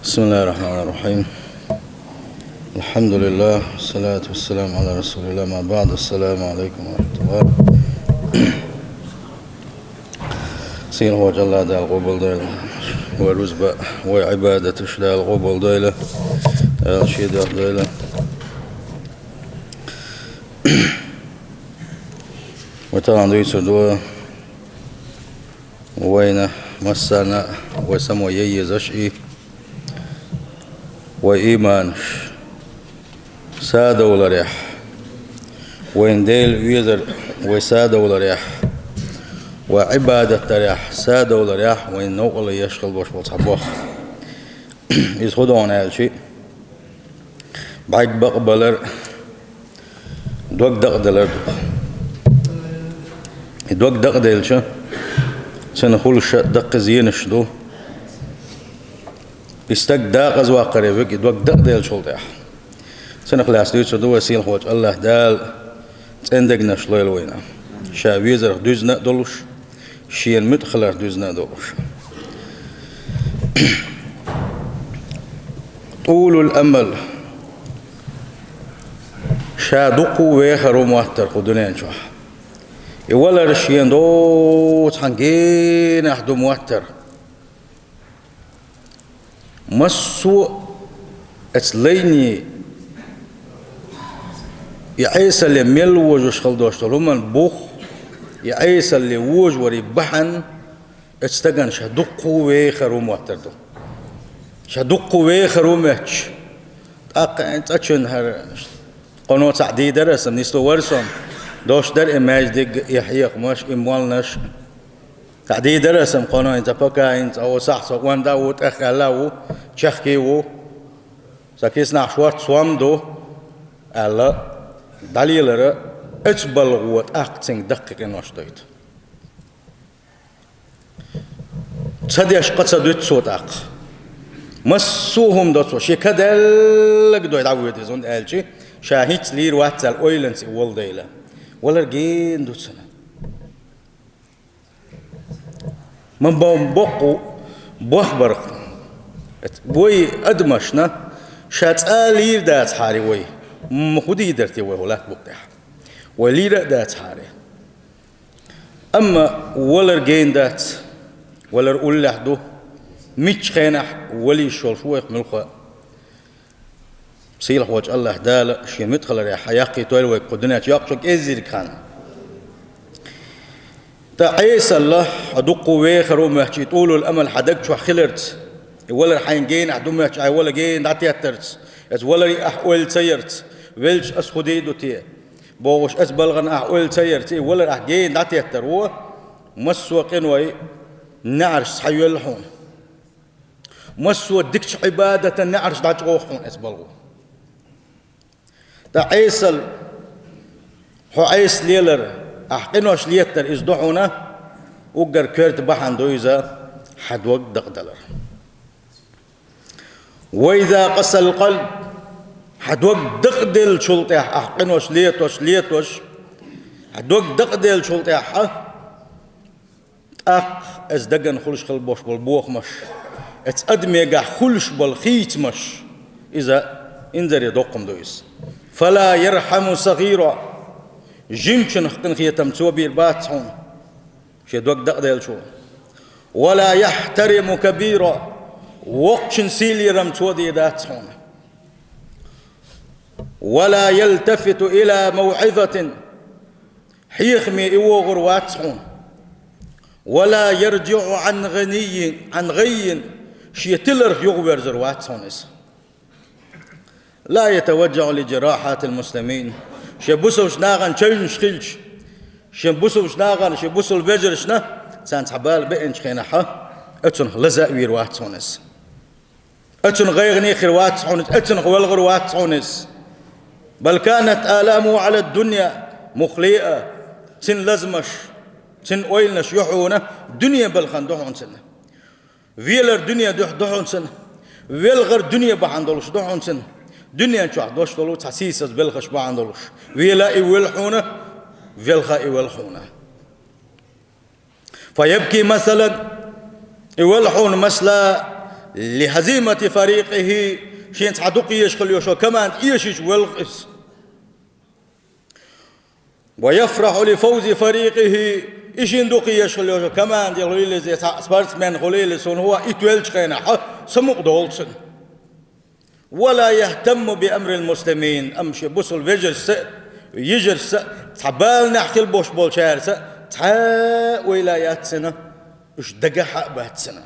بسم الله الرحمن الرحيم. الحمد لله والصلاة والسلام على رسول الله، ما بعد. السلام عليكم ورحمة الله. سين هو جل دا القبول ديله ورزبة وعبادة شدا القبول ديله الشيدا ديله وطبعا دويسو دوا وين مسانا وسمو ييزشي وإيمانش سادة ولا ريح وين ديل ويزر وسادة ولا ريح وعبادة ريح سادة ولا ريح وين نوقل يشغل باش بطبخ يسخدون هذا الشيء بعد بقبلر دوك دق دلر دوك دق دلشة سنقول دق زينش دو استك داق أزوا قريبك دوك دق ديل شلتح سنخلاص ديوت دو وسيل خوج الله دال عندك نشليل وينا شابيزر دوزنا دولش شين مدخلر دوزنا دولش طول الأمل شادقو ويخرو مواتر خدونين شوح يولا رشين دو تحنقين أحدو مواتر مسو اتليني يعيس اللي ملوج وشخل دوشتلو من بوخ يعيس اللي ووج وريبحن اتستغن شدقو ويخرو مواتردو شدقو ويخرو مهج انت اتشن هر قنو تعدي درسم نيستو ورسم دوش در اماج ديق يحيق مش اموالنش تعدي درسم قنو انت بكا انت او صحصق وان داوت اخلاو تشخكيو ساكيس نحشوات سوامدو ألا دليل اتبلغوت أقتن دقيق نشديت تصديش قصدوت صوت أق مسوهم دوتو شي كدلك دو يدعوه يزون ألشي شاهيت لير واتسال أويلنسي والديلا ولرجين دوتسنا من بوقو بوخبر بوي أدمشنا شات لير دات حاري وي مخودي درتي وي ولا بقتح ولير دات حاري أما ولر جين دات ولر أقول لحدو ميتش خينح ولي شول شويخ ملخا سيلح وجه الله دال شي مدخل يا حياقي تويل وي قدنات يقشك إزير كان تعيس الله أدقو ويخرو محشي طول الأمل حدك شو خلرت ولا حين جين عدوم يحكي ولا جين دعتي أترت ولا أحول سيرت ويلش أسخدي دوتي بوش أسبلغن أحول سيرتي ولا جين دعتي أتروا مسوقين وي نعرش حيو الحون مسوق دكش عبادة نعرش دعش روحون أسبلغوا تعيسل هو عيس ليلر أحقنوش ليتر إزدحونا وقر كرت بحن دويزا حد وقت دقدلر وإذا قسى القلب حدوك دقدل شلطيح أحقنوش ليتوش حدوك دقدل شلطيح ازدقن خلش خلبوش بالبوخ مش اتقدمي خلش بالخيت مش إذا انذر يدقم دويس فلا يرحم صغيرا جمشن خطن خيتم توبير باتهم شدوك دقدل شو ولا يحترم كبيرا وقشن سيلي رمتودي داتهم ولا يلتفت إلى موعظة حيخمي إوغر واتهم ولا يرجع عن غي شيتلر يغبر زرواتهم لا يتوجع لجراحات المسلمين شبوسو شناغن شنش خلش شبوسو شناغن شبوسو البجر شنا سانت حبال بئنش خينحا اتن لزا ويرواتهم اتن غيغني خيروات حونس اتن غوالغروات حونس بل كانت آلامه على الدنيا مخليئة تن لزمش تن اويلنش يحونا دنيا بلخان دوحون سنة ويلر دنيا دوحون سنة ويلغر دنيا بحندولش دوحون سنة دنيا نشوح دوش دولو تحسيسس بلخش بحندولش ويلا ايوالحونا ويلخا ايوالحونا فيبكي مثلا يولحون مثلا لهزيمة فريقه شين تعدق يشخل يوشو كمان إيشيش والغس، ويفرح لفوز فريقه إيشين دوقي يشخل يوشو كمان دي غليل زي سبارتمان غليل سون هو إتوالج خينا سمق دولسن، ولا يهتم بأمر المسلمين أمشي بوصل فيجرس يجرس تعبال نحكي البوش بولشارس تا ولايات سنة إيش دقح بهت سنة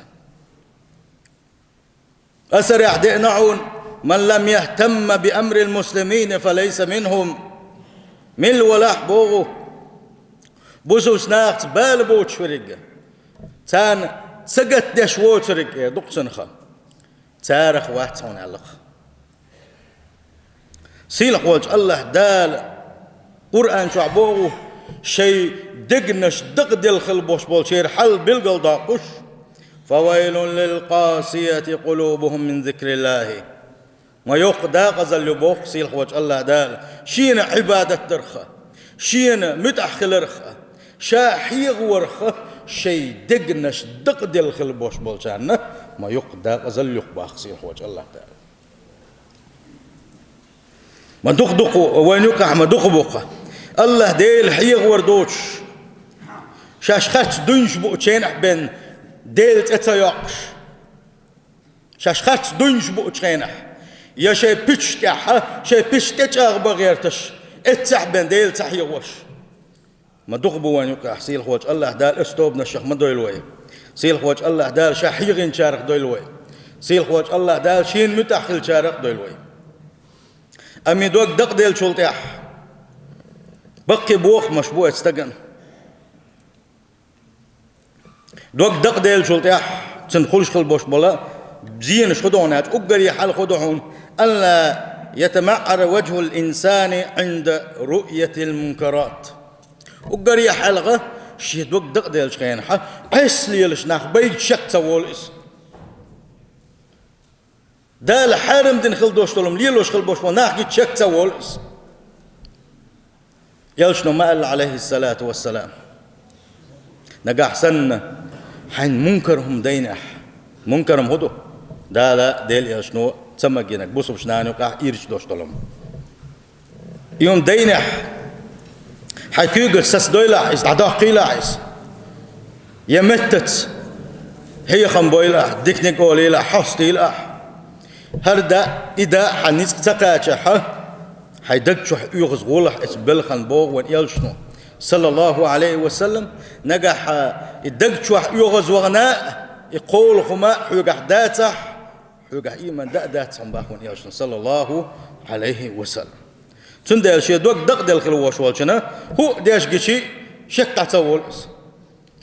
أسرع دئنعون من لم يهتم بأمر المسلمين فليس منهم من ولاح بوغو بوسوس ناخت بال بوش فرق تان سقت دشوت فرق دقسنخا تارخ واتسون علق سيلح وجه الله دال قرآن شعبوغو شيء دقنش دقدل خلبوش بولشير حل بالقل داقش فويل للقاسية قلوبهم من ذكر الله ما يقدا غزل يبوخ سيلح وجه الله دال شين عبادة ترخى شين متأخل رخى شاحيغ ورخى شيء دقنش دقدل خلبوش بولشارنا ما يقدا غزل يقباخ سيلح وجه الله دال ما دق وين يقع ما دق بقى الله ديل حيغ وردوش شاش خات دنش بوتشين بين ديل تتياقش شاش خات دنش بوتشين يا شي بيتش تاعها شي بيتش تاع بغيرتش اتح بين ديل تحيغوش ما دق وين يقع سيل خوج الله دال استوبنا الشيخ ما دويلوي سيل خوج الله دال شاحيغين شارق دويلوي سيل خوج الله دال شين متاخل شارق دويلوي أمي دوك دق ديل شلتيح بقي بوخ مشبوع استقن دوك دق ديل شلتيح تنخلش خل بوش بلا بزين شخدونات أقري حال خدعون ألا يتمعر وجه الإنسان عند رؤية المنكرات أقري حلقة شي دوك دق ديل شخينحة عسلي لشناخ بيت شك توليس دال حارم دين خل دوشتلم ليلوش خل بوش وناخ شك توليس يلشنو ما قال عليه الصلاة والسلام نجاح سنة حين منكرهم دينح منكرهم هدو دا لا ديل يلشنو تسمى جينك بوسو بشنانو قاع إيرش دوشتلم يوم دينح حيكيوغل سس دويلا إستعداه قيلا عيس يمتت هي خنبويلا ديكنيك أوليلا حوستيلا هردا إذا حنيس تقاتشها حيدك يغز غولح اسبل خنبوغ وان يلشنو صلى الله عليه وسلم نجح يدك يغز وغناء يقول خما حيقح داتح حيقح إيمان دات صنباح وان يلشنو صلى الله عليه وسلم تندل شيء دوك دق دل خلوش والشنا هو ديش جشي شك تولس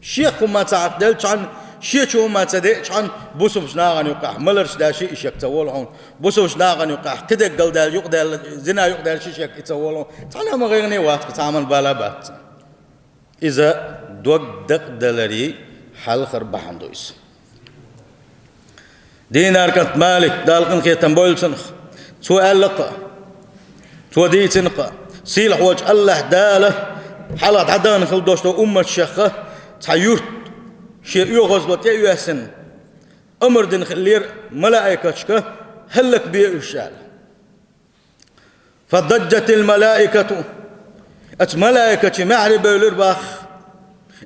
شيخ ما تعقدلش عن شيء شو ما تصدقش عن بوسوش ناغن يقع ملرش دا شيء شك تولعون بوسوش ناغن يقع كده قلدال يقدال زنا يقدال شيء شك تولعون تعال ما غيرني وقت تعمل بالابات إذا دوك دق دلري حل خربح عندويس دينار كنت مالك دالقن خي تنبولسنخ سؤال لقى تودي تنقى سيلح وجه الله داله حالات عدان خل دوشتو أمة الشيخة تحيرت شيء يغزلت يأسن أمر دين خلير ملائكة هلك بيشال فضجت الملائكة ملائكة معربة الارباخ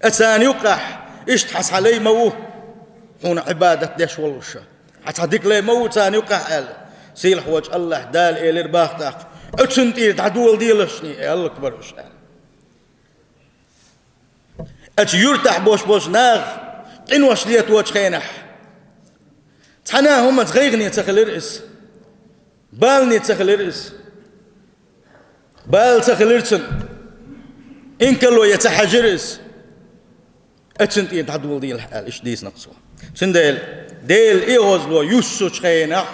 أتان يقح اشتحس علي موه هون عبادة ديش والوشة حتحديك لي موه تان يقح قال سيلح وجه الله دال الارباخ تاق اتسنتي تعدول ديلشني الله كبر وشال يرتاح بوش ناغ إن وشليت وجه خينح تحنا هم تغيغني تخل رئيس بالني تخل رئيس بال تخل رئيسن إن كلو يتحجرس أتسنت إن تعدول دي الحال إيش ديس نقصوا سندل ديل إيهوز لو يوسوش خينح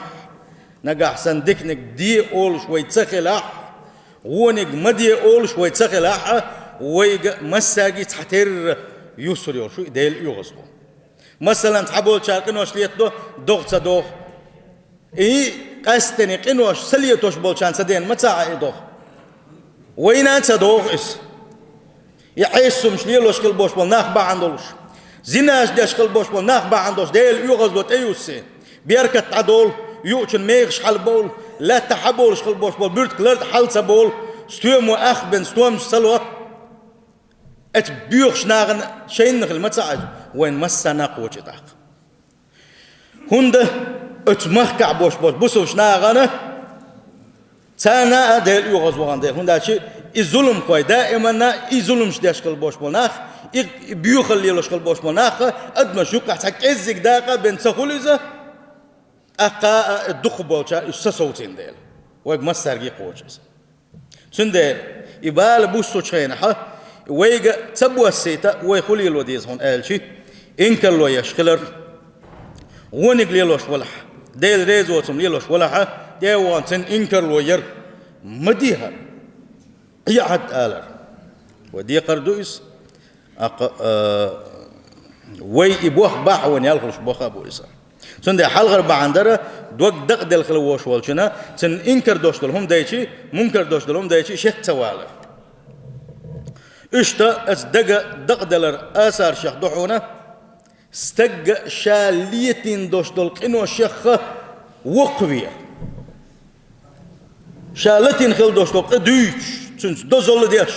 نجح سندكنك دي أول شوي تخلح ونك مدي أول شوي تخلح ويج مساجي تحتر يسري شو ديل يغسلو مثلا تحبول شاركن وش ليتدو دوغ تصدوغ إيه قاستني قنوش سليتوش بولشان سدين متى دوغ وين تصدوغ إس يعيسو مش ليلوش كل بوش بول ناخ با عندوش زناش داش كل بوش بول ناخ با عندوش ديل يغسلو تيوسي بيركت عدول يوچن ميغش حل بول لا تحبول شخل بوش بول بيرت كلرت حل سبول ستوم واخ بن ستوم سلوى ات بيوخش ناغن شين نخل متساعد وين مسنا قوچ داق هند ات مخكع بوش بول بوسوش ناغن تانا ديل يغز وغان ديل هند شي الظلم كوي دائما الظلم شداش كل بوش بول ناخ بيوخل ليلوش كل بوش بول ناخ ادما شوق حتى ازك داقه بن سخوليزه أقا الدخ بولشا يسسوتين ديل ويق مسارجي قوتشس سنديل يبال بوسو شخين ح ويق تبوا السيتا ويخلي الوديز هون قالشي إنك لو يشخلر ونق ليلوش ولح ديل ريزوتم ليلوش ولح ديوانتن إنك لو ير مديها هي حد آلر ودي قردويس وي يبوخ باع ون يالخلش بوخا بوليسا سند حلغر بعندره دوق دق دل خلوش والشنا سن إنكر دوشتلهم دايشي منكر دوشتلهم دايشي شيخ سوالر إشتا أس دق دلر آثار شيخ دحونا استق شاليتين دوشتل قنو الشيخ وقوية شالتين خل دوشتل قدوش سنس دوزول ديش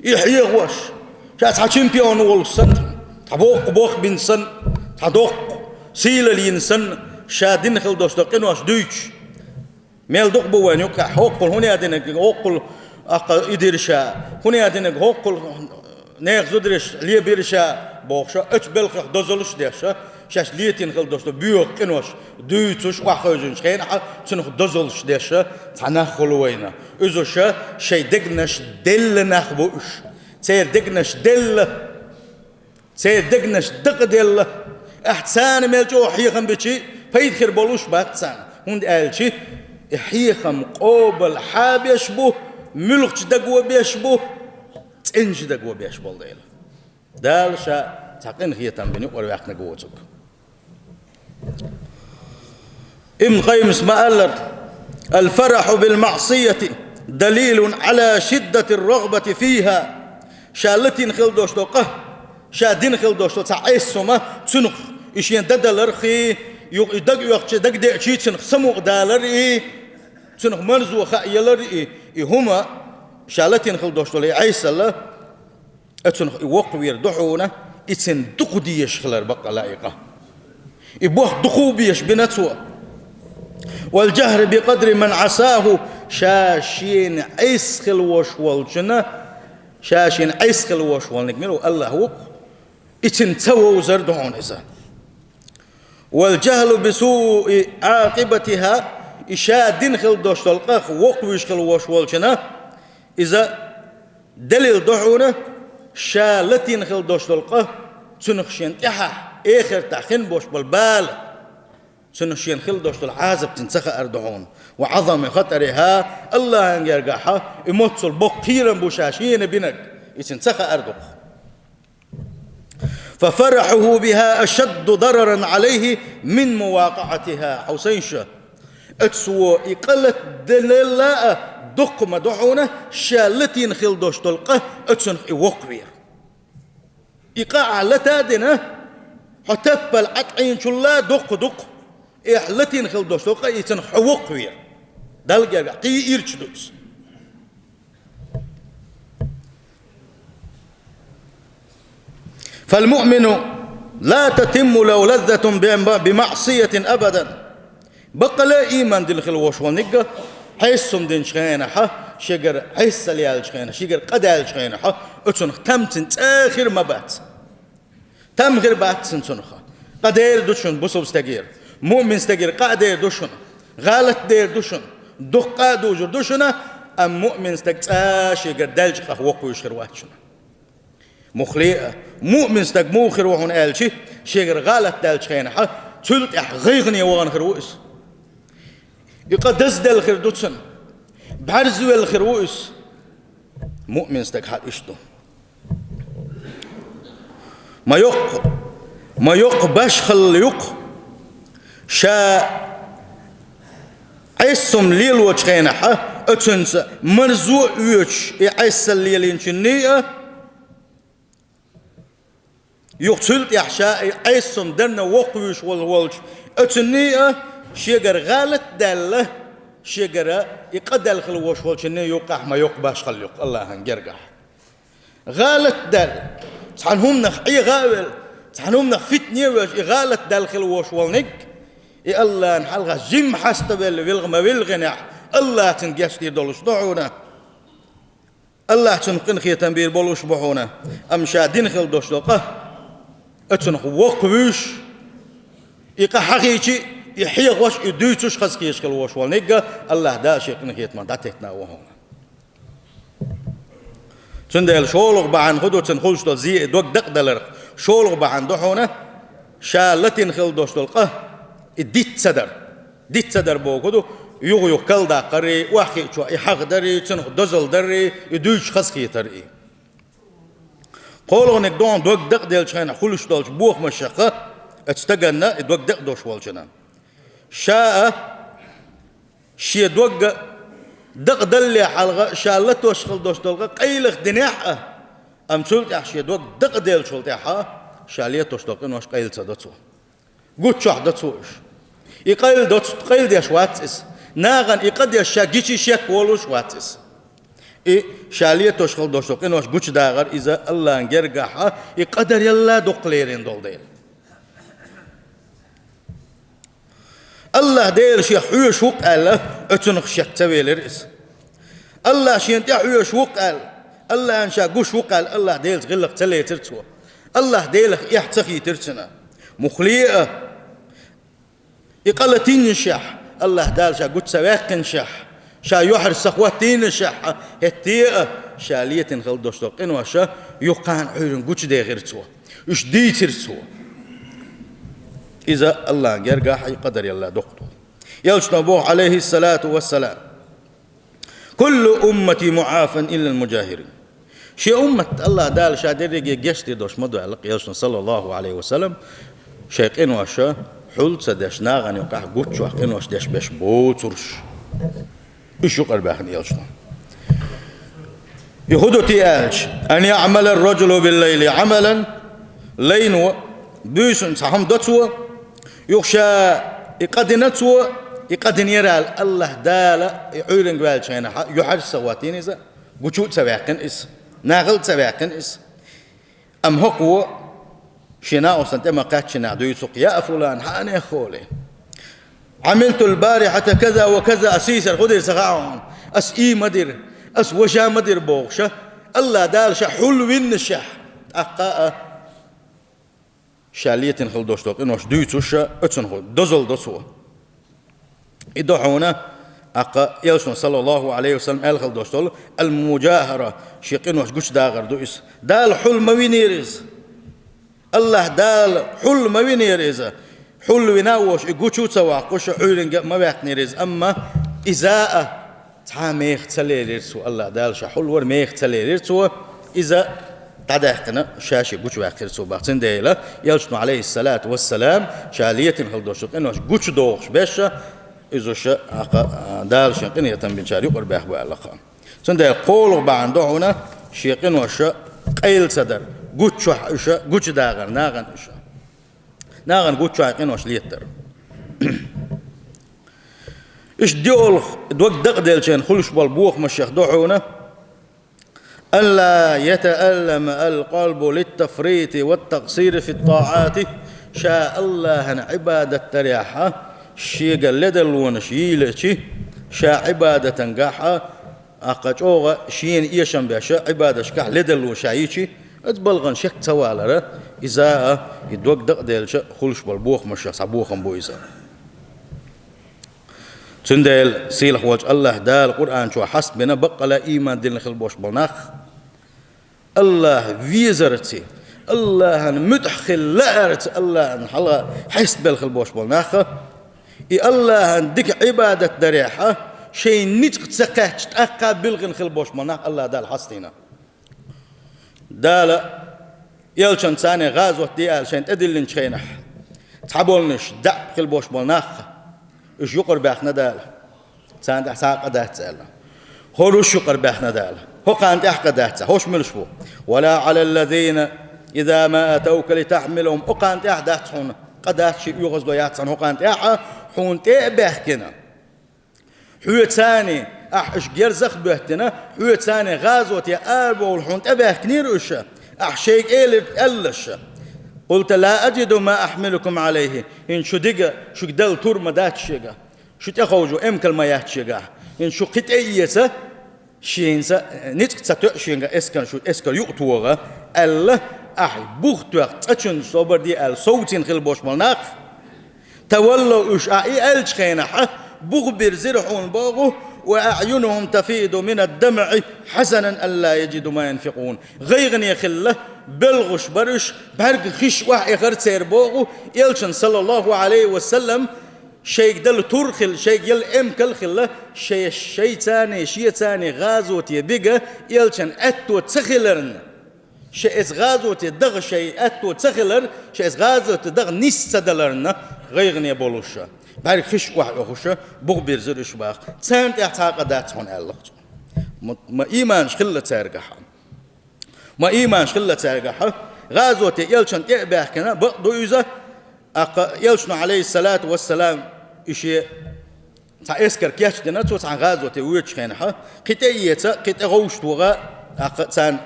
يحيي غواش شاس حشمبيون والسن تبوق بوخ بن سن تدوق سيل الإنسان شادين خل دوستق إنه أش دويش ميل دوق بوان يوكا حقل هني أدينك حقل أق إدرشا هني أدينك حقل نيخ زدرش ليه بيرشا بوخشا أتبلخ دوزلش ديشا شاش ليتين خل دوستق بيوك إنه أش دويتوش وخوجنش خين ح سنخ دوزلش ديشا تناخل وينا إذا شيء دقنش دل نخبوش سير دقنش دل سير دقنش دق دل احسان ملجو حيخم بشي فيدخل بولوش باحسان هند قالشي حيخم قوبل حاب يشبه ملخ دقوه بيشبه تنج دقوه بيشبه ديل دال شا تقن خيتم بني وريحنا قوتك ابن القيم اسمه الفرح بالمعصية دليل على شدة الرغبة فيها شالتين خل دوشتوقه شادين خل دوشتو تعيسوما تنخ إشين ددلر خي يدق يقش دق دقشي تنخ سمو دالر تنخ مرزو خايلر هما شالتين خل دوشتو لي عيسلا تنخ وقوير دحونا إتن دقدي يشخلر بقى لائقة يبوخ دقوبيش بنتسوى والجهر بقدر من عساه شاشين عيسخل وشوال جنة شاشين عيسخل وشوال نكملوا الله هو إتن تو زردعون إذا والجهل بسوء عاقبتها إشادين خل دوش تلقاخ وقويش خل وشوال جنة إذا دليل دحونا شالتين خل دوش تلقاخ تنخشين إحا آخر تحخين بوش بالبال سنشين خل دوشت العازب تنسخ أردعون وعظم خطرها الله أن يرجعها يمتصل بقيرا بوشاشين بنك يتنسخ أردخ ففرحه بها أشد ضررا عليه من مواقعتها حسينشة اتسوى إقلت دلالة دق مدعونة شالتين خل دوشت القه اتسنخ وقبير إقاع لتادنا حتى العطعين شلا دق إحلتين خل دوشتوقة يتن حوق ويا دلقا قي إرشدوس فالمؤمن لا تتم له لذة بمعصية أبدا بقى لا إيمان دل خل وشوانيقا حيثم دين شخينة حا شجر حيث ليال شخينة شجر قدال شخينة حا اتسنخ تمتن آخر مبات تم غير بات سنسنخ قدير دوشن بصوب استغير مؤمن استغير قادر دوشن غلط دير دوشن دقا دوجر دوشن ام مؤمن استغاش يقدلج قهوه ويشخر واتشن مخليئه مؤمن استغ موخر وهون قالشي شيغر غلط دالج خينه تلت غيغني وغن خروس يقدس دل خير دوتسن بحرزو الخروس مؤمن استغ حد اشتو ما يق بشخل يق شا عيسم ليل وشخينها اتنس مرزو ويش عيس الليل انشنية يقتلت يحشاء عيسون درنا وقوش والولش أتنية شجر غالت دالة شجرة يقدل خلوش والش إنه يوقع ما يقباش خليق الله هنجرجح غالت دال تعنهم نخ أي غاول تعنهم نخ فتنة وش غالت دال خلوش والنك الله نحلغ جيم حستبل بالغ ما بالغنح الله تنجستي دولش ضعونا الله تنقن خيتن بير بولوش بحونا أمشى دين خل دوش لقه أتنخ وقوش يقا حقيقي يحيق وش يدوتش خسكيش خل وش والنجا الله داش يقن خيتمان داتتنا وهونا تندل شولغ بعن خدو تنخلش دول زي دوك دق دلر شولغ بعن دحونا شالتين خل دوش لقه ديت صدر بوكدو يغيو كلدا قري واخي شو يحق دري تنخ دزل دري يدوش خسكي تري قولوا انك دون دوك دق ديل شينا خلش دولش بوخ مشقه اتستغنا دوك دق دوش والجنا شاء شي دوك دق دل حلقه شالت وشخل دوش دولغه قيلخ دنيحه ام سولت احشي دوك دق ديل شولتها شاليت دوش دولغ انوش قيل صدتو قوت شح دتوش يقيل دوت قيل دي شواتس ناغن يقد يشاجيشي شك ولوش واتس شاليه تشخل دوشق انوش غوش داغر اذا الله انجرغها يقدر يلا دوقليرين دول ديل الله ديل شي حيوش وقال اتنخ شك تويلرس الله شي انت حيوش وقال الله انشا غوش وقال الله ديل غلق تلي ترتو الله ديل يحتخي ترتنا مخليه يقلتين شح الله دال شا قد سواقن شح شا يحر سخواتين شح هتيه شالية خل دوشتوقين وشا يقان عيرن قد دي غير تسوى اش دي ترسوى إذا الله يرقى يقدر يلا دقته يلش نبوه عليه الصلاة والسلام كل أمتي معافا إلا المجاهرين شي أمة الله دال شا درقي جشتي دوش مدو علق يلش صلى الله عليه وسلم شيقين وشا حول سدش ناغن يقع قوتش وحقين وش دش بش بوترش إيش يقر باخن يلشنا يهودو تيالش أن يعمل الرجل بالليل عملا لين بيسن سحم دتسو يخشى يقدنتسو يقدن يرال الله دال يعيرن قبال شينا يحرش سواتين إذا قوتشو سواقن إس ناغل سواقن إس أم هقو شناء وسنتما قات شناء دو يسوق يا فلان حاني خولي عملت البارحة كذا وكذا أسيسر خدر سخاعون أس إي مدر أس وشا مدر بوغشة الله دال شا حلوين الشح أقاء شالية خل دوشتوق إنوش دو يتوشا أتسن خل دزل دسوه إدوحونا أقا يلسون صلى الله عليه وسلم ألخل دوشتول المجاهرة شيقينوش قش داغر دو إس دال حلم وينيرز الله دال حلم وينيرز حل ويناوش يقوشو تواقش حولن ما بيحتنيرز أما إذا تعاميخ تليرسو الله دال شحول ورميخ تليرسو إذا تعداقنا شاشي قوش واقرسو باقتن ديلا يلسون عليه الصلاة والسلام شالية خل دوشتول إنوش قوش دوغش بيشا إذا دال شيقين يتم بنشاري قرباح بألقا سند يقول بعندهنا شيقين وشا قيل صدر قوش داغر ناغن إشا ناغن قوش شيقين وش ليتر إيش ديول دوك دقدل شين خلش بالبوخ مشيخ دعونا ألا يتألم القلب للتفريط والتقصير في الطاعات شاء الله أن عبادة تريحة شيء قلدل ونشيلة شا عبادة نجاحة أقجوغ شين إيشان باشا عبادة شكح لدل وشايشي أتبلغن شك توالرة إذا يدوق دقدل شا خلش بالبوخ مشي صبوخن بويزا تندل سيلح وجه الله دال القرآن شو حسبنا بقى لا إيمان دين خلبوش بالنخ الله فيزرتي الله مدخل لأرت الله نحلا حسب الخلبوش بالنخ الله عندك عبادة دريحة شيء نتق تسكت أقا بلغن خلبوش مناخ الله دال حسينا دال يلشن ثاني غازوة ديال شين تدلن شينح تحبولنش دع خلبوش مناخ إيش يقر باخنا دال ثاني تحساق دات سأل هو يقر باخنا دال هو كان تحق دات هوش ملشبو ولا على الذين إذا ما أتوك لتحملهم أقانت أحدثون قدات شيء يغزلوا ياتسان أقانت أحا حون تأبهكنا حوية ثاني أحش جرزخ بهتنا حوية ثاني غازوة يا أربو الحون تأبهكني رؤشا أحشيك إيلب ألش قلت لا أجد ما أحملكم عليه إن شو دقا شو قدل تور مدات شيقا شو تخوجوا إمكال ما يحشيقا إن شو قت أيسا شينسا نتك ستؤشينغا اسكن شو اسكن يقطوغا الله أحي بوختوغ تأشن صبر دي الصوتين خل بوش مالناق تولوا أشعي الشخينة بغبر زرحون باغو وأعينهم تفيض من الدمع حسنا ألا يجدوا ما ينفقون غيغني خله بلغش برش بهرق خش وحي خرد سير باغو يلشن صلى الله عليه وسلم شيء دل ترخل شيء يل امكل خله شيء ثاني غازوت يبقى يلشن اتو تخلرن شيء غازوت يدغ شيء اتو تخلر شيء غازوت يدغ نيس تدلرن غيغني بولوشا بعد خش واحد وخش بغبير زرش باخ تسانت اعتقادات هون الله ما ايمان شخله ترجح ما ايمان شخله ترجح غازوت يلشن تبع كنا بقدو يزا يلشن عليه الصلاة والسلام إشي تأسكر كيش دنا تو غازو تيويش خينها قتية قت غوش توغا تان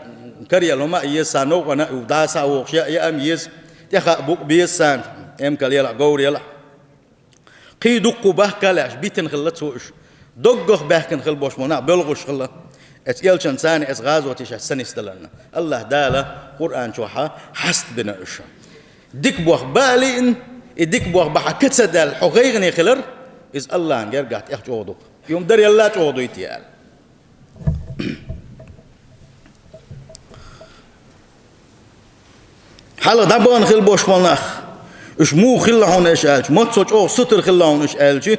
كريا لما يسانو ونا وداسا وخشيا يا أم يس تخا بوك بيسان أم كليلا غور يلا قي دق به كلاش بيتن خلت سوش دقخ به كن خل بوش منا بلغش خلا يلشن ثاني غازو تيش سنستلنا الله دالا قرآن شوحا حست بنا إيش ديك بوخ بالين ديك بوخ بحكت سدال حقيقني خلر إز الله نرجعت إخجودك يوم دري الله تعودو يتيال حالا دبان خل بوش مالناخ إش مو خلهون إيش ألج ما تصوج أو ستر خلهون إيش ألجي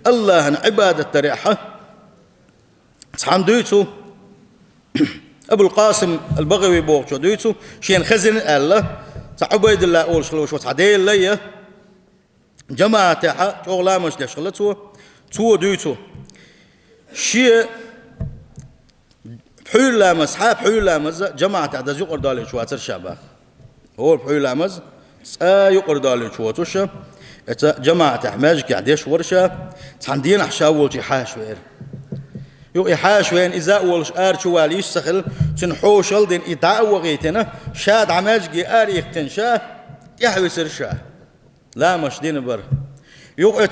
الله عبادة تريحة تحن دويتو أبو القاسم البغوي بوغشو دويتو شين خزن الله تعبيد الله أول شلوش وتعديل ليه جماعة تاعها شغلة مش ده شغلته تو دويتو شيء بحول لامز حاب بحول لامز جماعة تعدى يقر دالي شو أتر شباب هو بحول لامز يقر دالي شو أتوشة جماعة أحماج قاعديش ورشة تندين أحشاول شي حاشوير يو حاشوين إذا أول آر شوال يسخل تنحوشل دين إدعاء وغيتنا شاد عماجي آر يختنشاه يحوي سرشاه لا مش دين بر يو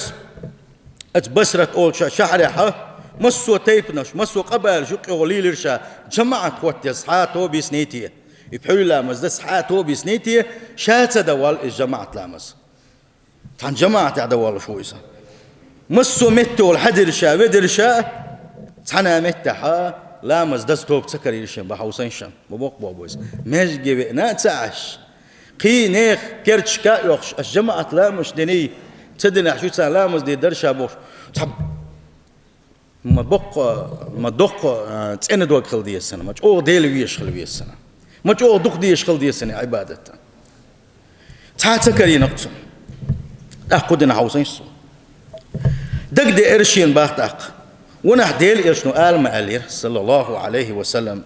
اتبسرت أول شحرحة مسو تيبنش مسو قبل شو قولي لرشا جماعة قوت يصحاتو بسنيتي يبحول لامز ده صحاتو بسنيتي شات دوال الجماعة لامز تان جماعة دوال شو يسا مسو متو الحدر شا بدر شا تانا متها لامز دستو بتسكر يرشن بحوسين شن ببوق بوبوز مجي بنا تعش قي نيخ كرتشكا يوخش الجماعة لامش ديني تدنا شو تسا لامز دي درشا بوش تحب ما دق تسند وقت خل دي السنة ما تقول ديل ويش خل دي السنة ما تقول دق ديش خل دي السنة عبادة تسكر ينقص أخذنا حوسين شو دق دي إرشين باختاق ونحديل إيشنو آل مالير صلى الله عليه وسلم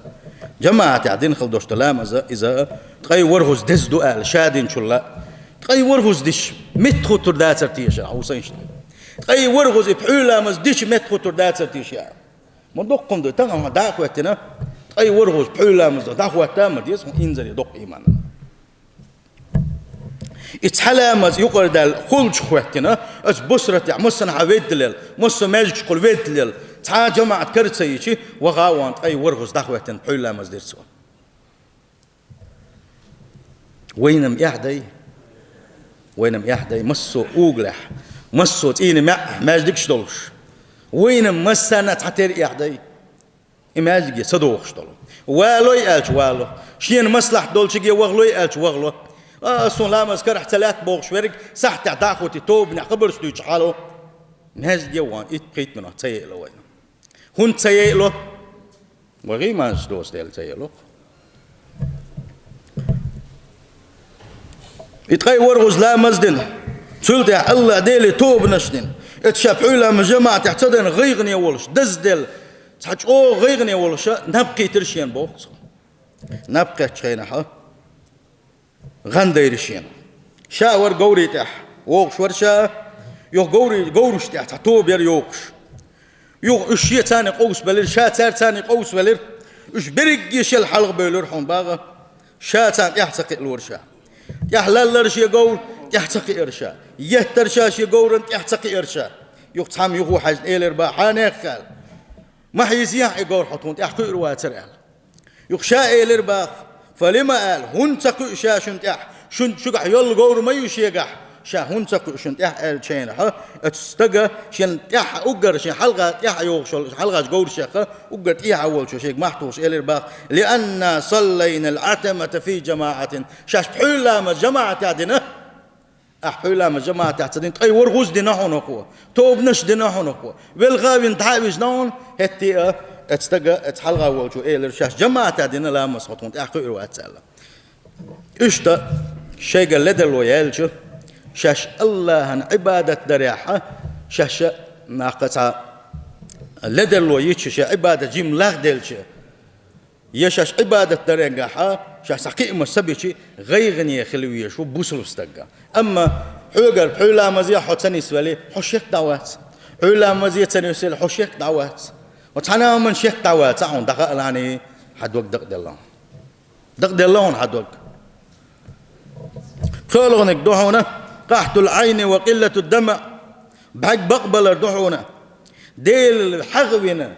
جماعة تعدين خلدوش تلام إذا تغي ورهز دز دو آل شادين شلا تغي ورهز ديش متخو ترداتر تيشا حوسينش تغي ورهز بحولا مز ديش متخو ترداتر تيشا مدقم دو تغم داقوتنا تغي ورهز بحولا مز داقوتا مديس إنزل يدق إيمانا إتحلامز يقول دال خلج خوتنا أس بسرة مسنا عبيد دليل مسنا ماجش قل بيد دليل تا جماعة كرت سيشي وغاوان أي ورغز دخوتن حلامز ديرسوا وينم يحدي مسو أوغلح مسو تيني ماجدكش دولش وينم مسنا تعتير يحدي إماجدك صدوخش دول والو يالش والو شين مصلح دولشي وغلو يالش وغلو أصلا لا مسكر احتلات بوغش ورق صح تعداخوتي توب نعقبرش دوش حالو نهاز جوان إتقيت منه تسيئ له وين هون تسيئ له وغي ما جدوس ديال تسيئ له إتقي ورغز لا مزدن سلت يا الله ديلي توب نشدن اتشابعوا لهم جماعة تحتدن غيغني ولش دزدل تحج أو غيغني ولش نبقي ترشين بوغس نبقي تشينا ها غنديرشين شاور قوري تح ووقش ورشا يو قورش تح توب ير يوقش يو اشي تاني قوس بلر شا تاني قوس بلر اش برق يشل حلق بلر حون باغا شا تان يحتقي الورشا يحلال لرش يقول يحتقي ارشا يهترشاش يقول يحتقي ارشا يقتحم يغو حاج إيلر باحانيك قال ما حيزيح يقول حطون يحكي رواتر قال يخشى إيلر باخ فلما قال هون تقو شا شنتح شن شقح يل قور ما يشيقح شا هون تقو شنتح قال شين ها تستقى شنتح أقر شن حلقة يح يوغشل حلقة قور شيخ أقر يح أول شو شيخ محتوس إيلر باخ لأن صلينا العتمة في جماعة شاش بحولا ما جماعة عدنا أحولا ما جماعة تعتدين أي ورغوز دينا هونكوا توبنش دينا هونكوا بالغابي نتعبش نون هتي اتستقى اتحلقة وجو إيه لرشاش جماعة تعدين لا مسخطون أحكي واتسأل إشتا شيء قال لدى الويالج شاش الله عن عبادة دريحة شاش ناقطع لدى الويالج شاش عبادة جيم لاغدلش يشاش عبادة دريحة شاش سقيم السبيشي غيغني خلوية شو بوصل استقى أما حولا مزيا حوتني سوالي حشيك دعوات حولا مزيا تني سوالي حشيك دعوات وتحنا من شيك دعوات عون دقائق يعني حد وقت دق دلون حد وقت خلقنك دحونا قحط العين وقلة الدمع بحق بقبل دحونا ديل حغبنا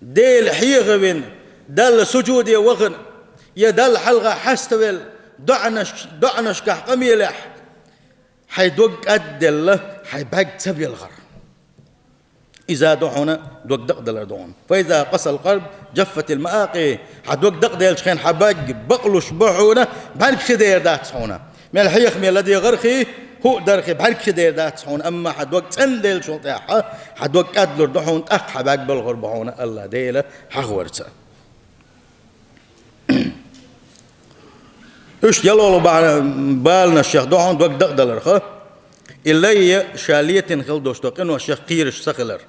ديل حيغبنا دل سجودي وغن يدل حلقة حستويل دعنش كحقم يلح حيدوق أدل حيبقى تبي الغر إذا دعونا دوق دقدل دعون فإذا قص القلب جفت المآقي حدوق دقدل شخين حباق بقلش بحونا بحرك خدير دات هنا من الحيخ من الذي غرخي هو درخي بحرك خدير دات هون أما حدوق تندل شطيحة حدوق أدلر دعون أخ حباق بالغر بحونا الله ديله حغورته إيش يلولو بالنا الشيخ دعون دوق دقدلر خا إلي شالية خل دوستوق إنه الشيخ قيرش سخلر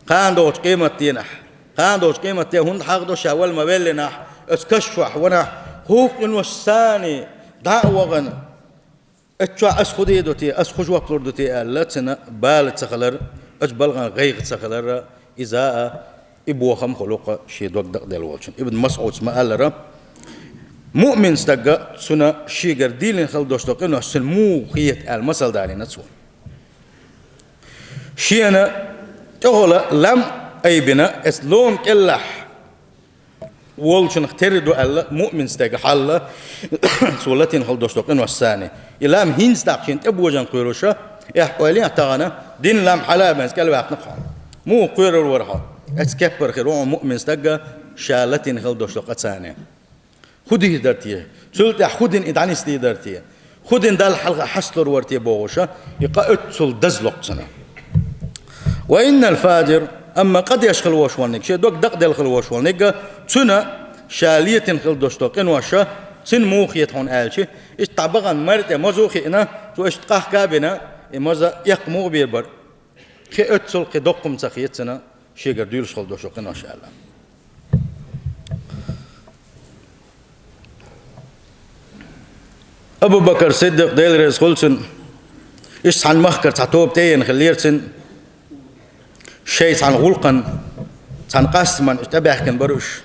قان دوش قيمة تينح قان دوش قيمة تيهون حق دوش أول ما بلنح اسكشفح ونح هوق إنه الثاني دعوة غن اتشع أسخدي دوتي أسخج وقلر دوتي ألتنا بال تخلر أجبلغن غيغ تخلر إذا إبو خم خلوق شي دوق دقدل والشن ابن مسعود ما قال مؤمن استقى سنة شيغر ديلين خل دوستوق إنه سلمو خيت المثل داري نتسو شينا تقول لم أي بنا اسلوم كلح والشن اختردو ألا مؤمن استقى حلا سولتين خل دوستوق إنه الثاني إلام هين ستاقشين تبو جن قيروشا إحوالي أتغانا دين لام حلا بنس كلوا نقحا مو قيرو ورها اتكبر خيرو مؤمن استقى شالتين خل دوستوق الثاني خدي درتيه سلت خدين إدعني استي درتيه خدين دال حلقة حصلر ورتيه بوغشة يقعد سل دزلق سنة وإن الفاجر أما قد يشخل وشوالنك شيء دوك دق دل خل وشوالنك سنة شالية خل دوشتوقين وشة سن موخية هون آلشي اشتعبغان مرت مزوخينا تو اشتقاح كابنا مزا يقمو بيربر خي اتسل خي دوقم سخيت سنة شيء قرديل خل دوشتوقين وشاء الله أبو بكر صدق ديل رئيس خلصن إيش عن مخكر تعتوب تين خليرسن شيء عن غلقن عن قسما تبعك كن بروش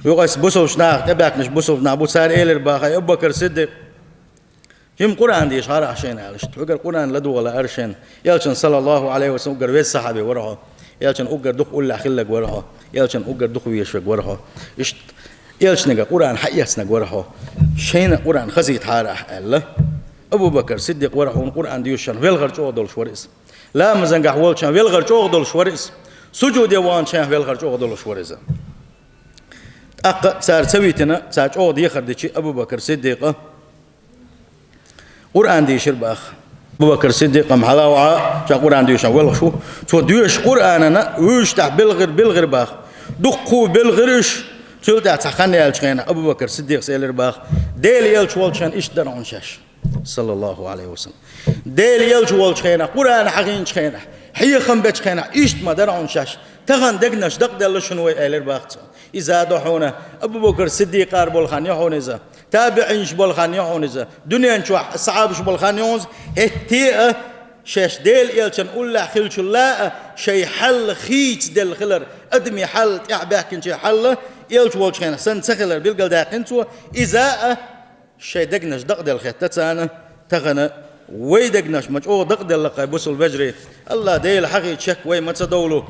يقاس بوسوش ناق تبعك مش بوسوش نابو سار إيلر باخي أبو بكر صدق جم قرآن دي شهر عشان علشت وقر قرآن لدو ولا أرشن يالشن صلى الله عليه وسلم وقر ويس صحابي وراه يالشن وقر دخ ولا خلق وراه يالشن وقر دخ ويشفق وراه إيش يالشنجا قرآن حياتنا وراه شينا قرآن خزيت حارح الله أبو بكر صديق وراه قرآن ديوشان ويلغر جودل شوريس لا مزنجح والشان ويلغر جودل شوريس سجود يوان شان ويلغر جودل شوريس أق صار سويتنا صار جود يخردشي أبو بكر صديق قرآن ديشر باخ أبو بكر صديق محلاوعة شان قرآن ديوشان ويلغشو شو ديوش قرآننا ويشتح بالغر باخ دقو بالغرش سلطة تخاني يالشخينا أبو بكر صديق سيلر باخ ديل يالش والشان إيش درعون شاش صلى الله عليه وسلم ديل يالش والشخينا قرآن حقين شخينا حي خنبت شخينا إيش ما درعون شاش تخان دقناش دق دل شنوي إيلر باخ إذا دحونا أبو بكر صديق أربول خان يحون إذا تابعين شبول خانيونز دنيا نشوح صعب شبول خانيونز هتي شاش ديل يلشن أولا خلش لا شي حل خيت ديل خلر أدمي حل تعباكن شي حل يلش والش خينا سن سخلر بيلقل داقنتو إذا شي دقنش دق ديل خيت تتانا تغنى وي دقنش مجعو دق ديل لقى بوصل بجري الله ديل حقي تشك وي ما تدولو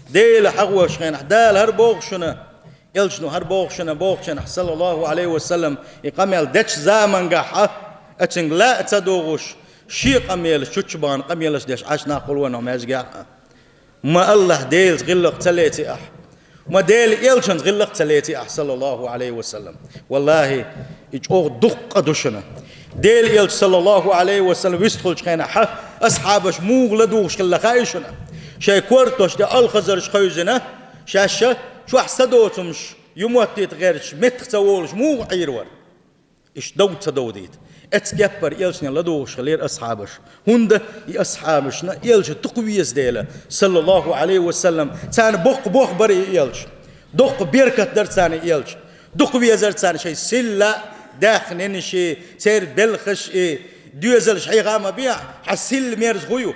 ديل حقوة شخين دال هربوغ شنا يلشنو هربوغ شنا بوغ شنا صلى الله عليه وسلم يقامل دتش زامن قاحة أتنق لا تدوغوش شي قميل شوتشبان قميلش ديش عشنا قلونا ما يزقع ما الله ديل غلق تليتي ما ديل يلشن غلق تليتي صلى الله عليه وسلم والله يجوغ دق دشنا ديل يلش صلى الله عليه وسلم يستخل شخينا أصحابش موغلدوش كلا خايشنا شاي كورتوش دي الخزرش خيزنا شاشة شو أحسدوتمش يموتيت غيرش متخسوولش مو عيرور إيش دوت دوديت اتكبر يلشنا لدوش خلير أصحابش هند أصحابشنا يلش تقويس ديلا صلى الله عليه وسلم تاني بوخ بري يلش دق بيركة در تاني يلش دق بيزر تاني شيء سلا داخل شيء سير بلخش ديوزل شيء غام بيع حسيل ميرز غيو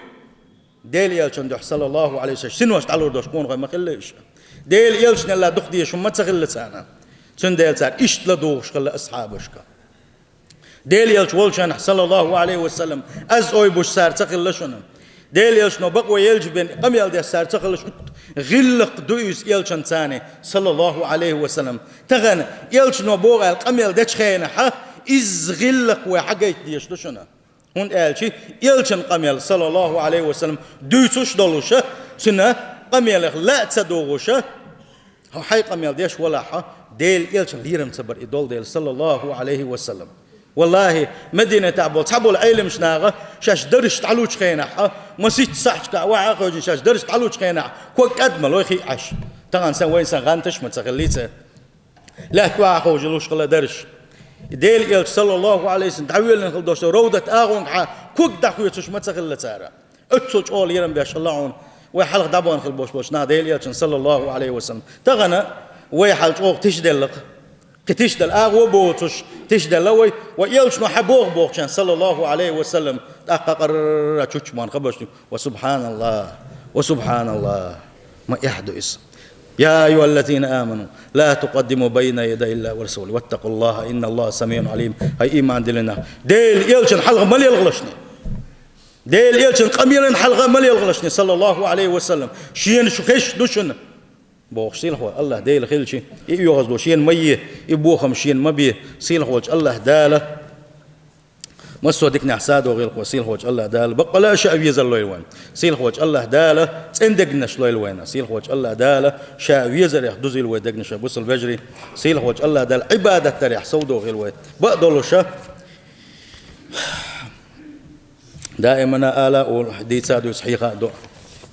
ديل يلشن دوح صلى الله عليه وسلم سنوش تعالوا دوش كون غير ما خليش ديل يلشنا لا دق ديش ما تغل تانا سن ديل تان إيش لدوش خلا أصحابشك ديل يلش ولشان صلى الله عليه وسلم أوي بوش سار تغلشنا ديل يلش نو بقوا يلج بين قميل دي سار تغلش غلق دويس يلشان تاني صلى الله عليه وسلم تغن يلش نو بوغ القميل دتش خينا ح إز غلق وحقيت ديش لشنا هون قالشي يلشن قميل صلى الله عليه وسلم دويسوش دولوشة سنة قميل لا تصدوغوشة هو حي قميل ديش ولا ح ديل يلشن ليرم تبر إدول ديل صلى الله عليه وسلم والله مدينة تعبول عيلم شناغة شاش درش تعلوش خينا مسيت صحش كواعق وجن شاش درش تعلوش خينا كوك أدمل ويخي عش طبعا سن وين سن غانتش متخليته لا كواعق وجلوش خلا درش ديل يلش صلى الله عليه وسلم تعويل نخل دوش روضة آغون كوك دخويتش متخلته اتسوش أول يرم بيش اللهون ويحلق دابون خل بوش نا ديل يلش صلى الله عليه وسلم تغنى ويحلق أوغ تشدلق كتشدل أغو بوتش تشدل لوي ويلش نحبوغ بوغشان صلى الله عليه وسلم أقرر تشمان خبرت وسبحان الله ما يحدث يا أيها الذين آمنوا لا تقدموا بين يدي الله ورسوله واتقوا الله إن الله سميع عليم هاي إيمان دلنا ديل يلشن حلقة مال يلغلشني ديل يلشن قميلن حلقة مال يلغلشني صلى الله عليه وسلم شين شخش دوشن بوخ سيل هو الله ديل خلشي يوغز دو شين ميه يبوخم شين مبيه سيل هوج الله داله مسو ديكنا حساد وغير خو سيل هوج الله داله بقى لا شاء يزل لوين سيل هوج الله داله تندقنش لوين سيل هوج الله داله شاء يزل يحدز الوي دقنش بوصل بجري سيل هوج الله داله عباده تريح سودو غير وين بقدلو شا دائما آلاء دي تسادو صحيحه دو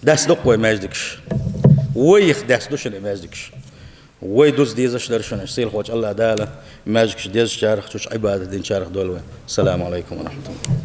داس دق ما يجدكش ويخ داس دوش اللي مازكش ويدوز ديزش درشون سيل خوج الله داله مازكش ديز شارخ توش عباده دين شارخ دول السلام عليكم ورحمه الله